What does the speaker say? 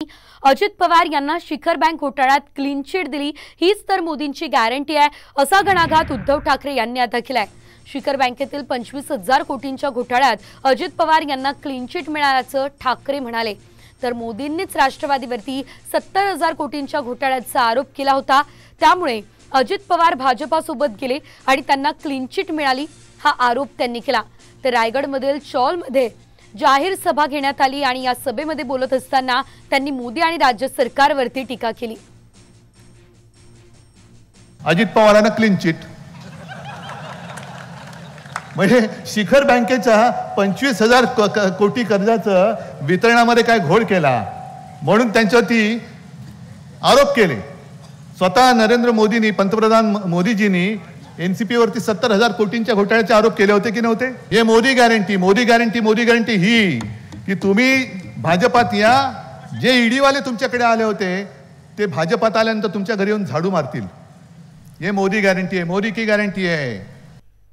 अजित पवार यांना शिखर बँक घोटाळ्यात क्लीन चिट दिली, हीच तर मोदींची गॅरंटी आहे असा घणाघात उद्धव ठाकरे यांनी आता केलाय। शिखर बँकेतील 25,000 कोटींच्या घोटाळ्यात अजित पवार यांना क्लीन चिट मिळाल्याचं ठाकरे म्हणाले। तर मोदींनीच राष्ट्रवादीवरती 70,000 कोटींच्या घोटाळ्याचा आरोप केला होता, त्यामुळे अजित पवार भाजपासोबत गेले आणि त्यांना क्लीन चिट मिळाली, हा आरोप त्यांनी केला। तर रायगडमधील चौलमध्ये जाहीर सभा घेण्यात आली आणि या सभेमध्ये बोलत असताना त्यांनी मोदी आणि राज्य सरकारवरती टीका केली। अजित पवारांना क्लीन चिट म्हणजे शिखर बँकेच्या 25,000 कोटी कर्जाचं वितरणामध्ये काय घोळ केला म्हणून त्यांच्यावरती आरोप केले। स्वतः नरेंद्र मोदींनी, पंतप्रधान मोदीजींनी एनसीपी वरती 70,000 कोटींच्या घोटाळ्याचे आरोप केले होते की नव्हते? हे मोदी गॅरंटी ही की तुम्ही भाजपात या, जे ईडी वाले तुमच्याकडे आले होते ते भाजपात आल्यानंतर तुमच्या घरी येऊन झाडू मारतील। ये मोदी गॅरंटी है, मोदी की गॅरंटी है।